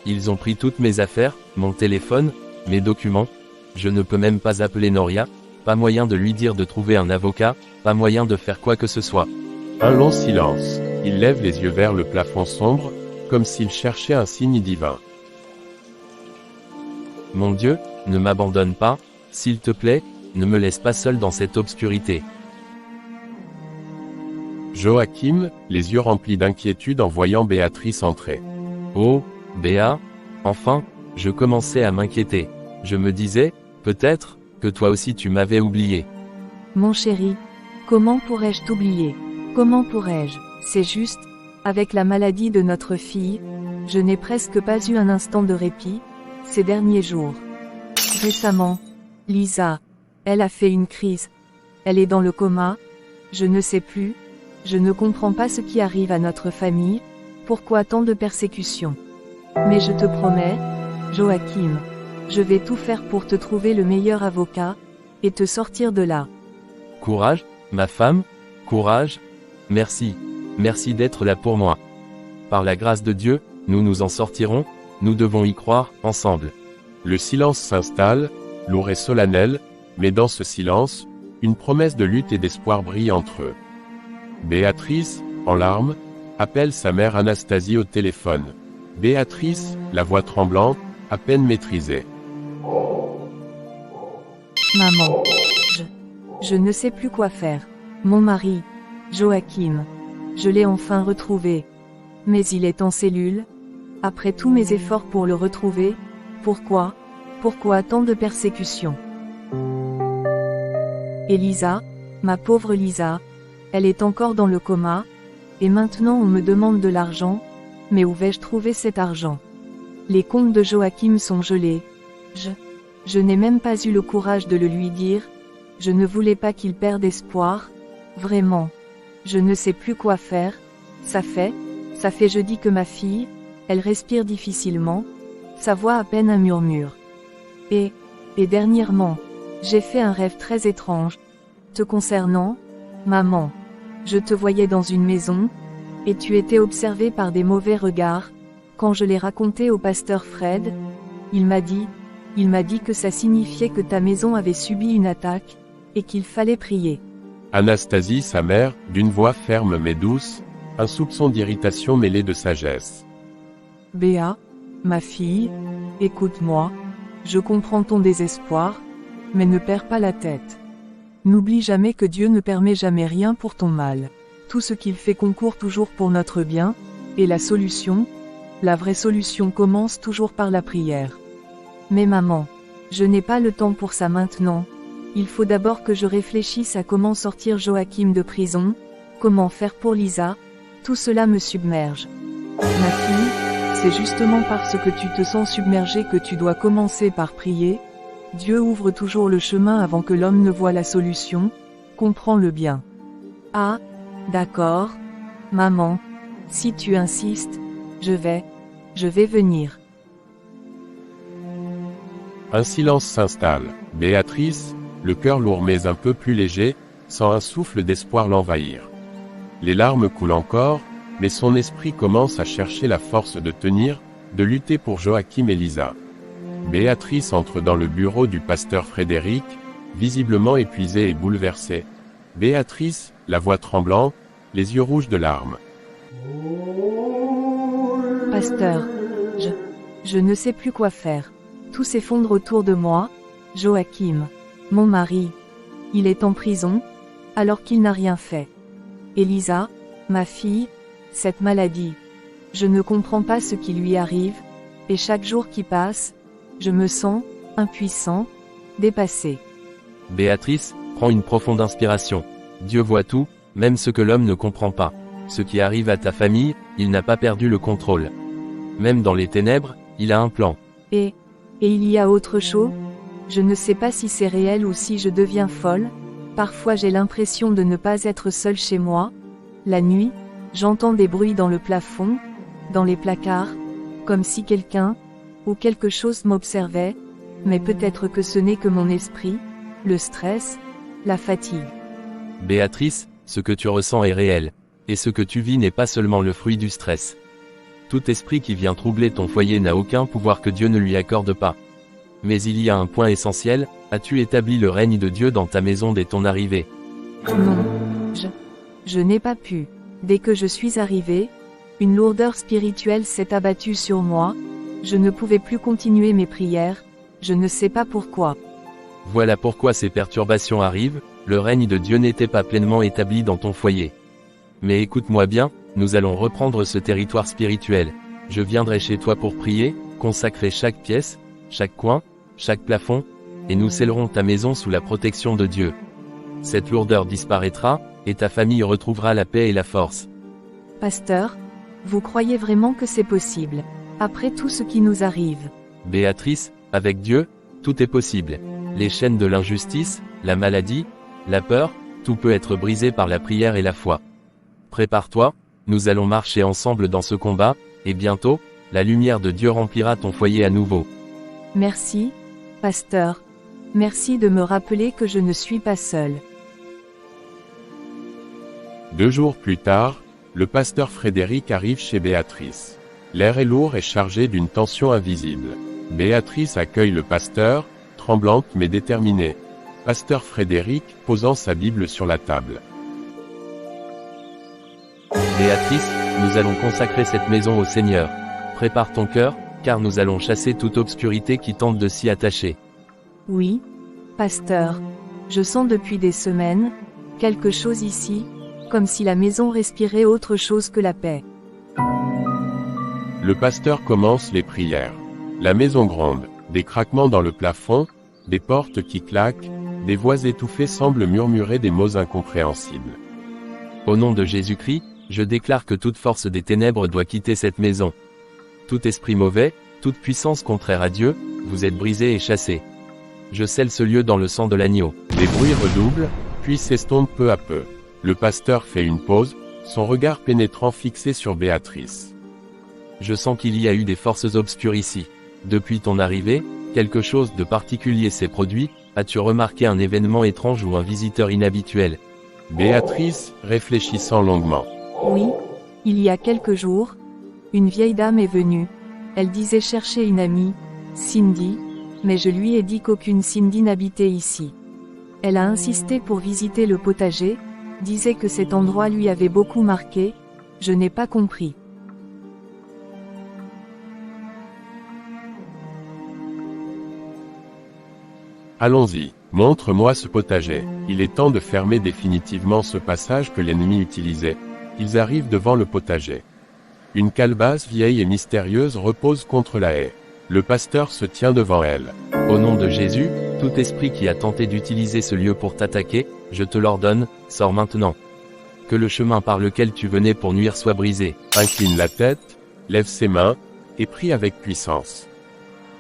Ils ont pris toutes mes affaires, mon téléphone, mes documents. Je ne peux même pas appeler Noria, pas moyen de lui dire de trouver un avocat, pas moyen de faire quoi que ce soit. Un long silence. Il lève les yeux vers le plafond sombre, comme s'il cherchait un signe divin. Mon Dieu, ne m'abandonne pas, s'il te plaît, ne me laisse pas seul dans cette obscurité. Joachim, les yeux remplis d'inquiétude en voyant Béatrice entrer. Oh, Béa, enfin, je commençais à m'inquiéter. Je me disais, peut-être, que toi aussi tu m'avais oublié. Mon chéri, comment pourrais-je t'oublier? Comment pourrais-je? C'est juste, avec la maladie de notre fille, je n'ai presque pas eu un instant de répit, ces derniers jours. Récemment, Lisa, elle a fait une crise. Elle est dans le coma, je ne sais plus, je ne comprends pas ce qui arrive à notre famille, pourquoi tant de persécutions. Mais je te promets, Joachim, je vais tout faire pour te trouver le meilleur avocat, et te sortir de là. Courage, ma femme, courage. Merci d'être là pour moi. Par la grâce de Dieu, nous nous en sortirons, nous devons y croire, ensemble. Le silence s'installe, lourd et solennel, mais dans ce silence, une promesse de lutte et d'espoir brille entre eux. Béatrice, en larmes, appelle sa mère Anastasie au téléphone. Béatrice, la voix tremblante, à peine maîtrisée. Maman. Je ne sais plus quoi faire. Mon mari, Joachim. Je l'ai enfin retrouvé. Mais il est en cellule. Après tous mes efforts pour le retrouver, pourquoi tant de persécutions? Et Lisa, ma pauvre Lisa, elle est encore dans le coma, et maintenant on me demande de l'argent, mais où vais-je trouver cet argent? Les comptes de Joachim sont gelés. Je n'ai même pas eu le courage de le lui dire, je ne voulais pas qu'il perde espoir, vraiment. Je ne sais plus quoi faire, ça fait Ça fait jeudi que ma fille, elle respire difficilement, sa voix à peine un murmure. Et dernièrement, j'ai fait un rêve très étrange. Te concernant, maman. Je te voyais dans une maison, et tu étais observée par des mauvais regards. Quand je l'ai raconté au pasteur Fred, il m'a dit que ça signifiait que ta maison avait subi une attaque, et qu'il fallait prier. Anastasie, sa mère, d'une voix ferme mais douce, un soupçon d'irritation mêlé de sagesse. Béa, ma fille, écoute-moi, je comprends ton désespoir, mais ne perds pas la tête. N'oublie jamais que Dieu ne permet jamais rien pour ton mal. Tout ce qu'il fait concourt toujours pour notre bien, et la solution, la vraie solution commence toujours par la prière. Mais maman, je n'ai pas le temps pour ça maintenant. Il faut d'abord que je réfléchisse à comment sortir Joachim de prison, comment faire pour Lisa, tout cela me submerge. Ma fille, c'est justement parce que tu te sens submergée que tu dois commencer par prier. Dieu ouvre toujours le chemin avant que l'homme ne voie la solution, comprends-le bien. Ah, d'accord, maman, si tu insistes, je vais venir. Un silence s'installe. Béatrice, le cœur lourd mais un peu plus léger, sent un souffle d'espoir l'envahir. Les larmes coulent encore, mais son esprit commence à chercher la force de tenir, de lutter pour Joachim et Lisa. Béatrice entre dans le bureau du pasteur Frédéric, visiblement épuisée et bouleversée. Béatrice, la voix tremblante, les yeux rouges de larmes. Pasteur, je ne sais plus quoi faire. Tout s'effondre autour de moi. Joachim, mon mari, il est en prison, alors qu'il n'a rien fait. Elisa, ma fille, cette maladie. Je ne comprends pas ce qui lui arrive, et chaque jour qui passe, je me sens impuissant, dépassé. Béatrice, prends une profonde inspiration. Dieu voit tout, même ce que l'homme ne comprend pas. Ce qui arrive à ta famille, il n'a pas perdu le contrôle. Même dans les ténèbres, il a un plan. Et il y a autre chose? Je ne sais pas si c'est réel ou si je deviens folle. Parfois j'ai l'impression de ne pas être seule chez moi. La nuit, j'entends des bruits dans le plafond, dans les placards, comme si quelqu'un, ou quelque chose m'observait, mais peut-être que ce n'est que mon esprit, le stress, la fatigue. Béatrice, ce que tu ressens est réel. Et ce que tu vis n'est pas seulement le fruit du stress. Tout esprit qui vient troubler ton foyer n'a aucun pouvoir que Dieu ne lui accorde pas. Mais il y a un point essentiel, as-tu établi le règne de Dieu dans ta maison dès ton arrivée? Non, je n'ai pas pu. Dès que je suis arrivée, une lourdeur spirituelle s'est abattue sur moi, je ne pouvais plus continuer mes prières, je ne sais pas pourquoi. Voilà pourquoi ces perturbations arrivent, le règne de Dieu n'était pas pleinement établi dans ton foyer. Mais écoute-moi bien, nous allons reprendre ce territoire spirituel. Je viendrai chez toi pour prier, consacrer chaque pièce, chaque coin, chaque plafond, et nous scellerons ta maison sous la protection de Dieu. Cette lourdeur disparaîtra, et ta famille retrouvera la paix et la force. Pasteur, vous croyez vraiment que c'est possible, après tout ce qui nous arrive? Béatrice, avec Dieu, tout est possible. Les chaînes de l'injustice, la maladie, la peur, tout peut être brisé par la prière et la foi. Prépare-toi, nous allons marcher ensemble dans ce combat, et bientôt, la lumière de Dieu remplira ton foyer à nouveau. Merci, pasteur. Merci de me rappeler que je ne suis pas seul. 2 jours plus tard, le pasteur Frédéric arrive chez Béatrice. L'air est lourd et chargé d'une tension invisible. Béatrice accueille le pasteur, tremblante mais déterminée. Pasteur Frédéric, posant sa Bible sur la table. Béatrice, nous allons consacrer cette maison au Seigneur. Prépare ton cœur, car nous allons chasser toute obscurité qui tente de s'y attacher. Oui, pasteur. Je sens depuis des semaines, quelque chose ici, comme si la maison respirait autre chose que la paix. Le pasteur commence les prières. La maison gronde, des craquements dans le plafond, des portes qui claquent, des voix étouffées semblent murmurer des mots incompréhensibles. Au nom de Jésus-Christ, je déclare que toute force des ténèbres doit quitter cette maison. Tout esprit mauvais, toute puissance contraire à Dieu, vous êtes brisés et chassés. Je scelle ce lieu dans le sang de l'agneau. Les bruits redoublent, puis s'estompent peu à peu. Le pasteur fait une pause, son regard pénétrant fixé sur Béatrice. Je sens qu'il y a eu des forces obscures ici. Depuis ton arrivée, quelque chose de particulier s'est produit. As-tu remarqué un événement étrange ou un visiteur inhabituel? Béatrice, réfléchissant longuement. Oui, il y a quelques jours, une vieille dame est venue. Elle disait chercher une amie, Cindy, mais je lui ai dit qu'aucune Cindy n'habitait ici. Elle a insisté pour visiter le potager, disait que cet endroit lui avait beaucoup marqué, je n'ai pas compris. Allons-y, montre-moi ce potager. Il est temps de fermer définitivement ce passage que l'ennemi utilisait. Ils arrivent devant le potager. Une calebasse vieille et mystérieuse repose contre la haie. Le pasteur se tient devant elle. Au nom de Jésus, tout esprit qui a tenté d'utiliser ce lieu pour t'attaquer, je te l'ordonne, sors maintenant. Que le chemin par lequel tu venais pour nuire soit brisé. Incline la tête, lève ses mains, et prie avec puissance.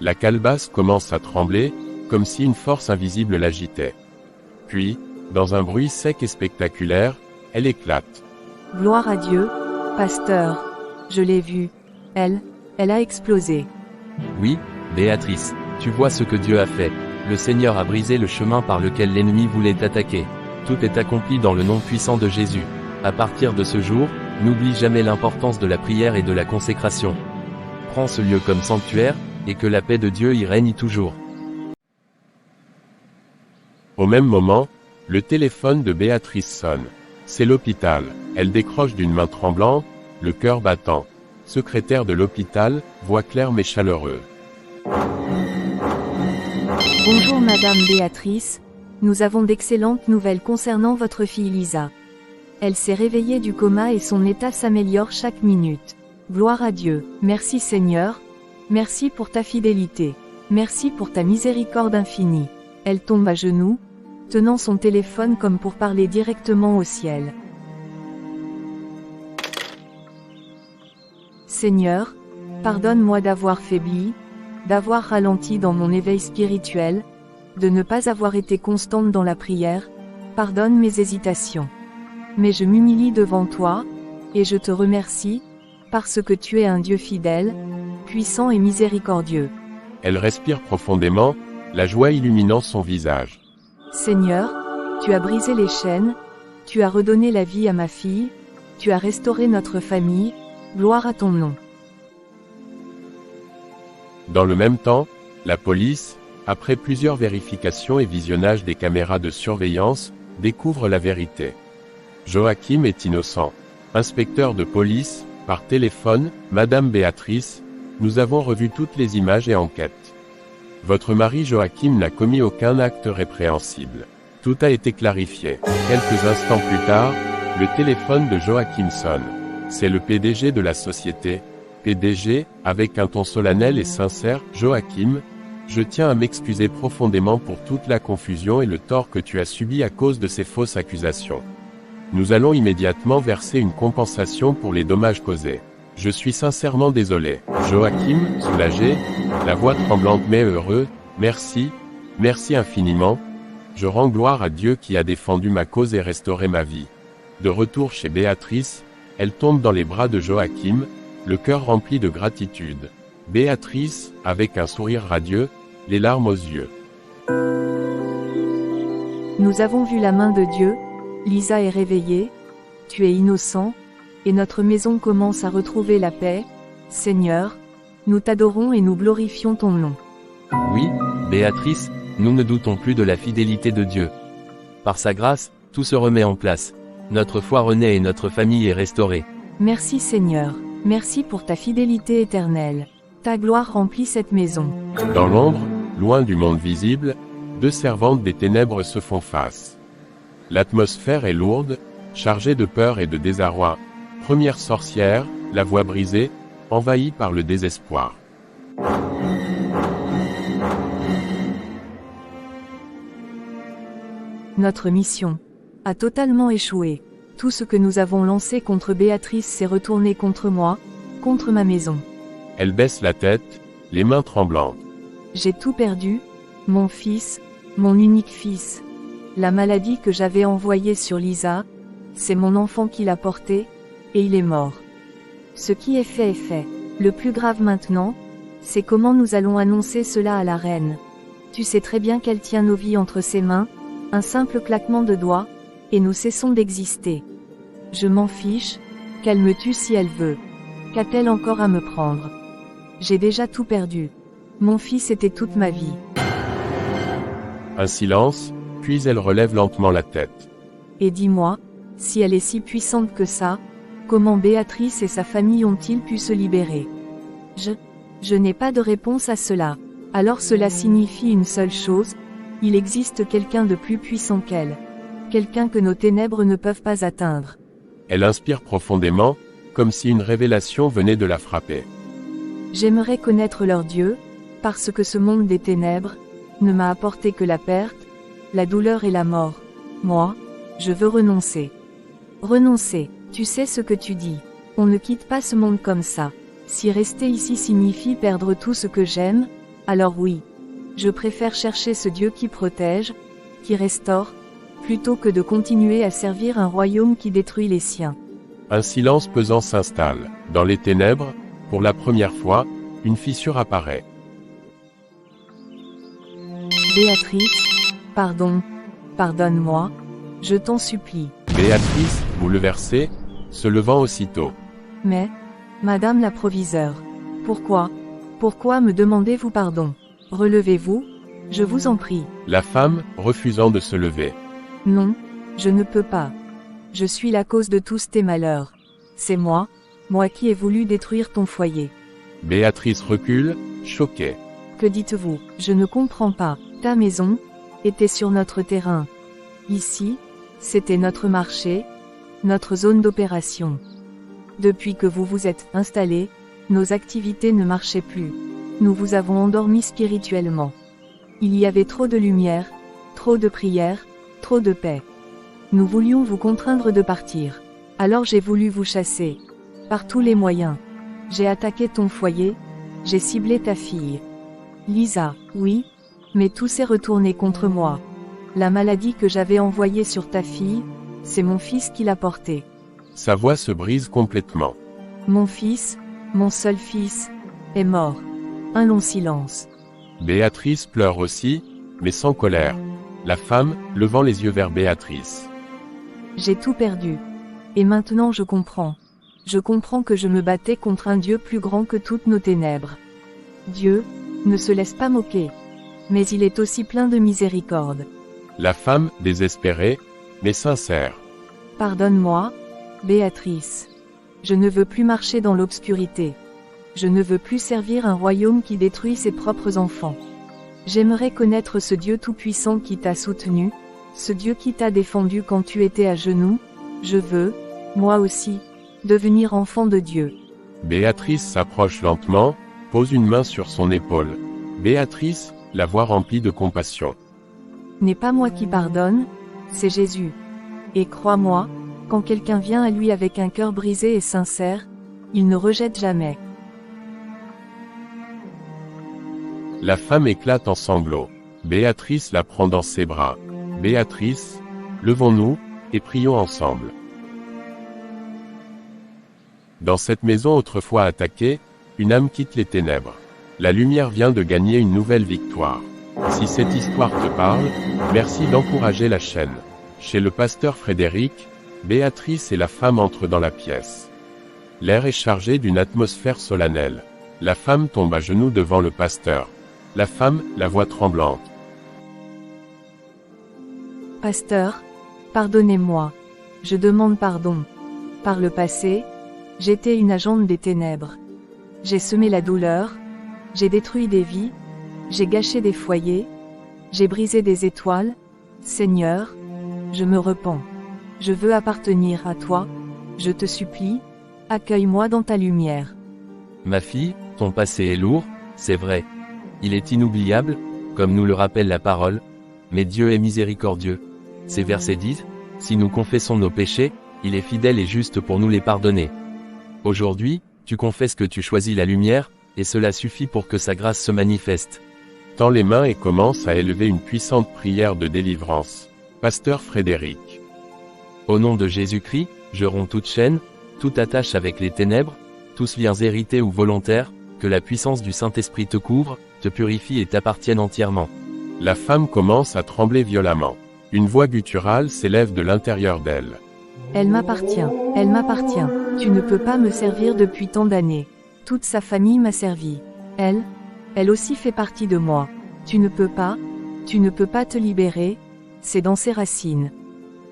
La calebasse commence à trembler, comme si une force invisible l'agitait. Puis, dans un bruit sec et spectaculaire, elle éclate. Gloire à Dieu, pasteur. Je l'ai vue. Elle a explosé. Oui, Béatrice, tu vois ce que Dieu a fait. Le Seigneur a brisé le chemin par lequel l'ennemi voulait t'attaquer. Tout est accompli dans le nom puissant de Jésus. À partir de ce jour, n'oublie jamais l'importance de la prière et de la consécration. Prends ce lieu comme sanctuaire, et que la paix de Dieu y règne toujours. Au même moment, le téléphone de Béatrice sonne. C'est l'hôpital. Elle décroche d'une main tremblante, le cœur battant. Secrétaire de l'hôpital, voix claire mais chaleureuse. Bonjour Madame Béatrice, nous avons d'excellentes nouvelles concernant votre fille Lisa. Elle s'est réveillée du coma et son état s'améliore chaque minute. Gloire à Dieu. Merci Seigneur. Merci pour ta fidélité. Merci pour ta miséricorde infinie. Elle tombe à genoux, tenant son téléphone comme pour parler directement au ciel. Seigneur, pardonne-moi d'avoir faibli, d'avoir ralenti dans mon éveil spirituel, de ne pas avoir été constante dans la prière, pardonne mes hésitations. Mais je m'humilie devant toi, et je te remercie, parce que tu es un Dieu fidèle, puissant et miséricordieux. Elle respire profondément, la joie illuminant son visage. Seigneur, tu as brisé les chaînes, tu as redonné la vie à ma fille, tu as restauré notre famille, gloire à ton nom. Dans le même temps, la police, après plusieurs vérifications et visionnages des caméras de surveillance, découvre la vérité. Joachim est innocent. Inspecteur de police, par téléphone, Madame Béatrice, nous avons revu toutes les images et enquêtes. Votre mari Joachim n'a commis aucun acte répréhensible. Tout a été clarifié. Quelques instants plus tard, le téléphone de Joachim sonne. C'est le PDG de la société. PDG, avec un ton solennel et sincère, Joachim, je tiens à m'excuser profondément pour toute la confusion et le tort que tu as subi à cause de ces fausses accusations. Nous allons immédiatement verser une compensation pour les dommages causés. Je suis sincèrement désolé. Joachim, soulagé, la voix tremblante mais heureux, merci, merci infiniment. Je rends gloire à Dieu qui a défendu ma cause et restauré ma vie. De retour chez Béatrice, elle tombe dans les bras de Joachim, le cœur rempli de gratitude. Béatrice, avec un sourire radieux, les larmes aux yeux. Nous avons vu la main de Dieu, Lisa est réveillée, tu es innocent, et notre maison commence à retrouver la paix. Seigneur, nous t'adorons et nous glorifions ton nom. Oui, Béatrice, nous ne doutons plus de la fidélité de Dieu. Par sa grâce, tout se remet en place. Notre foi renaît et notre famille est restaurée. Merci Seigneur, merci pour ta fidélité éternelle. Ta gloire remplit cette maison. Dans l'ombre, loin du monde visible, deux servantes des ténèbres se font face. L'atmosphère est lourde, chargée de peur et de désarroi. Première sorcière, la voix brisée, envahie par le désespoir. Notre mission a totalement échoué. Tout ce que nous avons lancé contre Béatrice s'est retourné contre moi, contre ma maison. Elle baisse la tête, les mains tremblantes. J'ai tout perdu, mon fils, mon unique fils. La maladie que j'avais envoyée sur Lisa, c'est mon enfant qui l'a portée, et il est mort. Ce qui est fait est fait. Le plus grave maintenant, c'est comment nous allons annoncer cela à la reine. Tu sais très bien qu'elle tient nos vies entre ses mains, un simple claquement de doigts, et nous cessons d'exister. Je m'en fiche, qu'elle me tue si elle veut. Qu'a-t-elle encore à me prendre? J'ai déjà tout perdu. Mon fils était toute ma vie. Un silence, puis elle relève lentement la tête. Et dis-moi, si elle est si puissante que ça, comment Béatrice et sa famille ont-ils pu se libérer? Je n'ai pas de réponse à cela. Alors cela signifie une seule chose, il existe quelqu'un de plus puissant qu'elle. Quelqu'un que nos ténèbres ne peuvent pas atteindre. Elle inspire profondément, comme si une révélation venait de la frapper. J'aimerais connaître leur Dieu, parce que ce monde des ténèbres ne m'a apporté que la perte, la douleur et la mort. Moi, je veux renoncer. Renoncer, tu sais ce que tu dis. On ne quitte pas ce monde comme ça. Si rester ici signifie perdre tout ce que j'aime, alors oui. Je préfère chercher ce Dieu qui protège, qui restaure, plutôt que de continuer à servir un royaume qui détruit les siens. Un silence pesant s'installe. Dans les ténèbres, pour la première fois, une fissure apparaît. Béatrice, pardonne-moi, je t'en supplie. Béatrice, bouleversée, se levant aussitôt. Mais, Madame la proviseure, pourquoi me demandez-vous pardon? Relevez-vous, je vous en prie. La femme, refusant de se lever. Non, je ne peux pas. Je suis la cause de tous tes malheurs. C'est moi qui ai voulu détruire ton foyer. Béatrice recule, choquée. Que dites-vous? Je ne comprends pas. Ta maison était sur notre terrain. Ici, c'était notre marché, notre zone d'opération. Depuis que vous vous êtes installés, nos activités ne marchaient plus. Nous vous avons endormis spirituellement. Il y avait trop de lumière, trop de prières, trop de paix. Nous voulions vous contraindre de partir. Alors j'ai voulu vous chasser. Par tous les moyens. J'ai attaqué ton foyer, j'ai ciblé ta fille. Lisa, oui, mais tout s'est retourné contre moi. La maladie que j'avais envoyée sur ta fille, c'est mon fils qui l'a portée. Sa voix se brise complètement. Mon fils, mon seul fils, est mort. Un long silence. Béatrice pleure aussi, mais sans colère. La femme, levant les yeux vers Béatrice. J'ai tout perdu. Et maintenant je comprends. Je comprends que je me battais contre un Dieu plus grand que toutes nos ténèbres. Dieu ne se laisse pas moquer. Mais il est aussi plein de miséricorde. La femme, désespérée, mais sincère. Pardonne-moi, Béatrice. Je ne veux plus marcher dans l'obscurité. Je ne veux plus servir un royaume qui détruit ses propres enfants. J'aimerais connaître ce Dieu tout-puissant qui t'a soutenu, ce Dieu qui t'a défendu quand tu étais à genoux. Je veux, moi aussi, devenir enfant de Dieu. Béatrice s'approche lentement, pose une main sur son épaule. Béatrice, la voix remplie de compassion. N'est pas moi qui pardonne, c'est Jésus. Et crois-moi, quand quelqu'un vient à lui avec un cœur brisé et sincère, il ne rejette jamais. La femme éclate en sanglots. Béatrice la prend dans ses bras. Béatrice, levons-nous, et prions ensemble. Dans cette maison autrefois attaquée, une âme quitte les ténèbres. La lumière vient de gagner une nouvelle victoire. Si cette histoire te parle, merci d'encourager la chaîne. Chez le pasteur Frédéric, Béatrice et la femme entrent dans la pièce. L'air est chargé d'une atmosphère solennelle. La femme tombe à genoux devant le pasteur. La femme, la voix tremblante. Pasteur, pardonnez-moi. Je demande pardon. Par le passé, j'étais une agente des ténèbres. J'ai semé la douleur, j'ai détruit des vies, j'ai gâché des foyers, j'ai brisé des étoiles. Seigneur, je me repens. Je veux appartenir à toi, je te supplie, accueille-moi dans ta lumière. Ma fille, ton passé est lourd, c'est vrai. Il est inoubliable, comme nous le rappelle la parole, mais Dieu est miséricordieux. Ces versets disent, si nous confessons nos péchés, il est fidèle et juste pour nous les pardonner. Aujourd'hui, tu confesses que tu choisis la lumière, et cela suffit pour que sa grâce se manifeste. Tend les mains et commence à élever une puissante prière de délivrance. Pasteur Frédéric. Au nom de Jésus-Christ, je romps toute chaîne, toute attache avec les ténèbres, tous liens hérités ou volontaires, que la puissance du Saint-Esprit te couvre, te purifie et t'appartienne entièrement. La femme commence à trembler violemment. Une voix gutturale s'élève de l'intérieur d'elle. Elle m'appartient, elle m'appartient. Tu ne peux pas me servir depuis tant d'années. Toute sa famille m'a servi. Elle aussi fait partie de moi. Tu ne peux pas te libérer, c'est dans ses racines.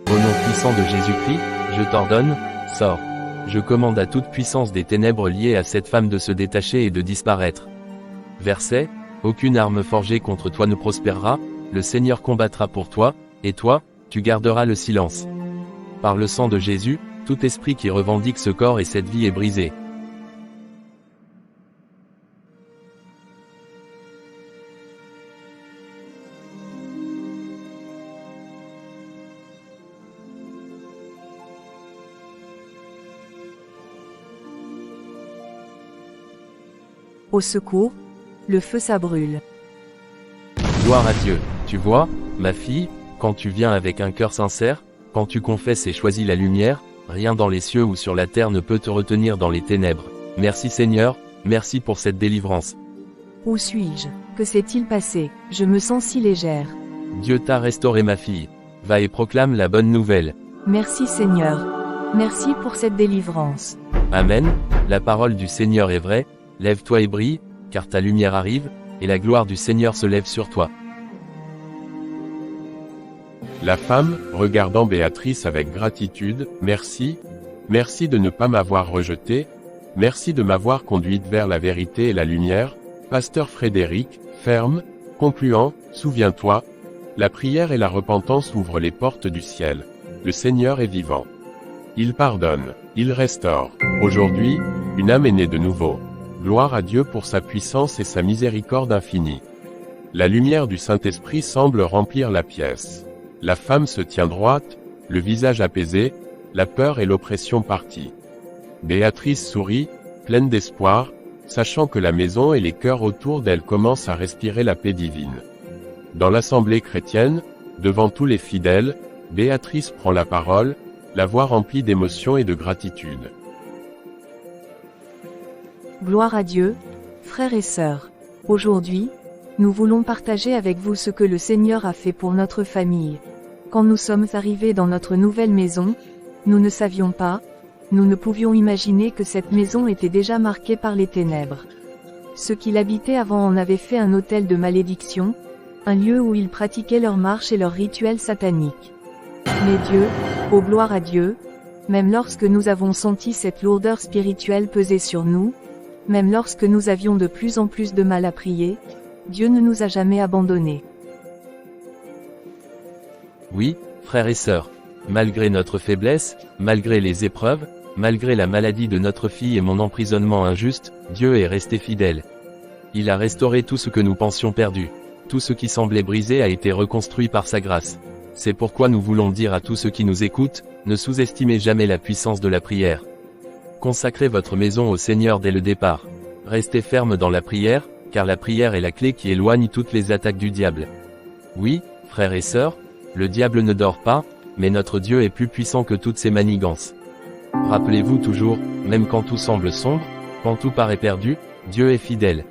Au nom puissant de Jésus-Christ, je t'ordonne, sors. Je commande à toute puissance des ténèbres liées à cette femme de se détacher et de disparaître. Verset, aucune arme forgée contre toi ne prospérera, le Seigneur combattra pour toi, et toi, tu garderas le silence. Par le sang de Jésus, tout esprit qui revendique ce corps et cette vie est brisé. Au secours, le feu ça brûle. Gloire à Dieu. Tu vois, ma fille, quand tu viens avec un cœur sincère, quand tu confesses et choisis la lumière, rien dans les cieux ou sur la terre ne peut te retenir dans les ténèbres. Merci Seigneur, merci pour cette délivrance. Où suis-je? Que s'est-il passé? Je me sens si légère. Dieu t'a restauré ma fille. Va et proclame la bonne nouvelle. Merci Seigneur. Merci pour cette délivrance. Amen, la parole du Seigneur est vraie, lève-toi et brille, car ta lumière arrive, et la gloire du Seigneur se lève sur toi. La femme, regardant Béatrice avec gratitude, merci, merci de ne pas m'avoir rejeté, merci de m'avoir conduite vers la vérité et la lumière, Pasteur Frédéric, ferme, concluant, souviens-toi, la prière et la repentance ouvrent les portes du ciel. Le Seigneur est vivant. Il pardonne, il restaure. Aujourd'hui, une âme est née de nouveau. Gloire à Dieu pour sa puissance et sa miséricorde infinie. La lumière du Saint-Esprit semble remplir la pièce. La femme se tient droite, le visage apaisé, la peur et l'oppression partie. Béatrice sourit, pleine d'espoir, sachant que la maison et les cœurs autour d'elle commencent à respirer la paix divine. Dans l'assemblée chrétienne, devant tous les fidèles, Béatrice prend la parole, la voix remplie d'émotion et de gratitude. Gloire à Dieu, frères et sœurs. Aujourd'hui, nous voulons partager avec vous ce que le Seigneur a fait pour notre famille. Quand nous sommes arrivés dans notre nouvelle maison, nous ne savions pas, nous ne pouvions imaginer que cette maison était déjà marquée par les ténèbres. Ceux qui l'habitaient avant en avaient fait un autel de malédiction, un lieu où ils pratiquaient leurs marches et leurs rituels sataniques. Mais Dieu, ô gloire à Dieu, même lorsque nous avons senti cette lourdeur spirituelle peser sur nous, même lorsque nous avions de plus en plus de mal à prier, Dieu ne nous a jamais abandonnés. Oui, frères et sœurs, malgré notre faiblesse, malgré les épreuves, malgré la maladie de notre fille et mon emprisonnement injuste, Dieu est resté fidèle. Il a restauré tout ce que nous pensions perdu. Tout ce qui semblait brisé a été reconstruit par sa grâce. C'est pourquoi nous voulons dire à tous ceux qui nous écoutent, ne sous-estimez jamais la puissance de la prière. Consacrez votre maison au Seigneur dès le départ. Restez ferme dans la prière, car la prière est la clé qui éloigne toutes les attaques du diable. Oui, frères et sœurs, le diable ne dort pas, mais notre Dieu est plus puissant que toutes ses manigances. Rappelez-vous toujours, même quand tout semble sombre, quand tout paraît perdu, Dieu est fidèle.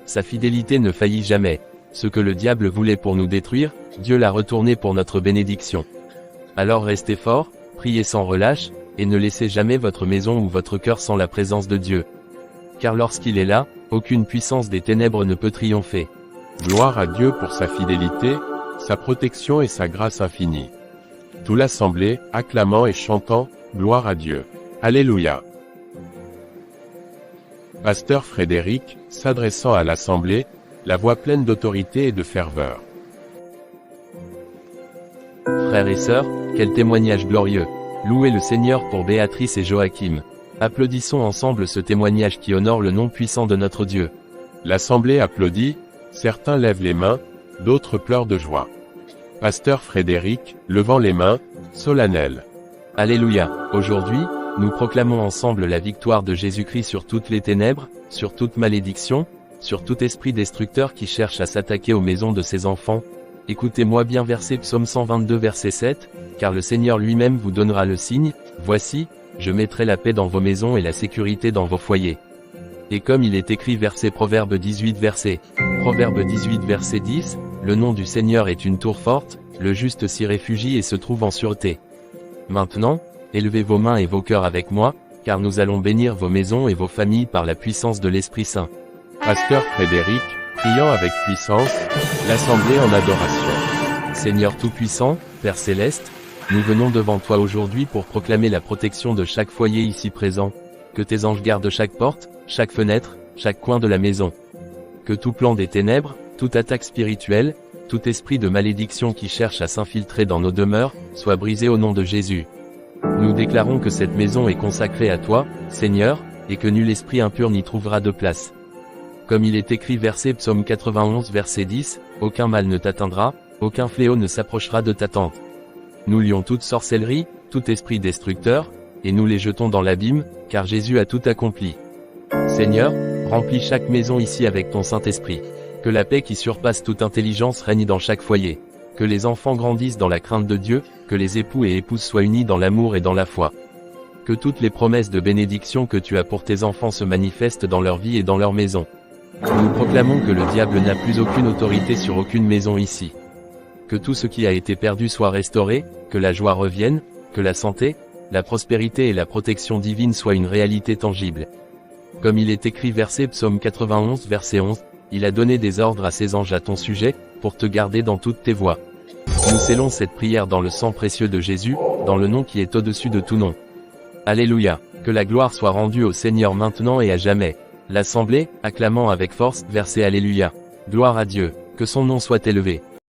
Sa fidélité ne faillit jamais. Ce que le diable voulait pour nous détruire, Dieu l'a retourné pour notre bénédiction. Alors restez forts, priez sans relâche, et ne laissez jamais votre maison ou votre cœur sans la présence de Dieu. Car lorsqu'il est là, aucune puissance des ténèbres ne peut triompher. Gloire à Dieu pour sa fidélité, sa protection et sa grâce infinie. Tout l'assemblée, acclamant et chantant, gloire à Dieu. Alléluia. Pasteur Frédéric, s'adressant à l'assemblée, la voix pleine d'autorité et de ferveur. Frères et sœurs, quel témoignage glorieux! Louez le Seigneur pour Béatrice et Joachim. Applaudissons ensemble ce témoignage qui honore le nom puissant de notre Dieu. L'assemblée applaudit, certains lèvent les mains, d'autres pleurent de joie. Pasteur Frédéric, levant les mains, solennel. Alléluia. Aujourd'hui, nous proclamons ensemble la victoire de Jésus-Christ sur toutes les ténèbres, sur toute malédiction, sur tout esprit destructeur qui cherche à s'attaquer aux maisons de ses enfants. Écoutez-moi bien verset Psaume 122 verset 7, car le Seigneur lui-même vous donnera le signe, voici, je mettrai la paix dans vos maisons et la sécurité dans vos foyers. Et comme il est écrit verset Proverbe 18 verset 10, le nom du Seigneur est une tour forte, le juste s'y réfugie et se trouve en sûreté. Maintenant, élevez vos mains et vos cœurs avec moi, car nous allons bénir vos maisons et vos familles par la puissance de l'Esprit Saint. Pasteur Frédéric, priant avec puissance, l'Assemblée en adoration. Seigneur Tout-Puissant, Père Céleste, nous venons devant toi aujourd'hui pour proclamer la protection de chaque foyer ici présent. Que tes anges gardent chaque porte, chaque fenêtre, chaque coin de la maison. Que tout plan des ténèbres, toute attaque spirituelle, tout esprit de malédiction qui cherche à s'infiltrer dans nos demeures, soit brisé au nom de Jésus. Nous déclarons que cette maison est consacrée à toi, Seigneur, et que nul esprit impur n'y trouvera de place. Comme il est écrit verset Psaume 91 verset 10, aucun mal ne t'atteindra, aucun fléau ne s'approchera de ta tente. Nous lions toute sorcellerie, tout esprit destructeur, et nous les jetons dans l'abîme, car Jésus a tout accompli. Seigneur, remplis chaque maison ici avec ton Saint-Esprit. Que la paix qui surpasse toute intelligence règne dans chaque foyer. Que les enfants grandissent dans la crainte de Dieu, que les époux et épouses soient unis dans l'amour et dans la foi. Que toutes les promesses de bénédiction que tu as pour tes enfants se manifestent dans leur vie et dans leur maison. Nous proclamons que le diable n'a plus aucune autorité sur aucune maison ici. Que tout ce qui a été perdu soit restauré, que la joie revienne, que la santé, la prospérité et la protection divine soient une réalité tangible. Comme il est écrit verset Psaume 91 verset 11, il a donné des ordres à ses anges à ton sujet, pour te garder dans toutes tes voies. Nous scellons cette prière dans le sang précieux de Jésus, dans le nom qui est au-dessus de tout nom. Alléluia. Que la gloire soit rendue au Seigneur maintenant et à jamais. L'Assemblée, acclamant avec force, verset Alléluia. Gloire à Dieu. Que son nom soit élevé.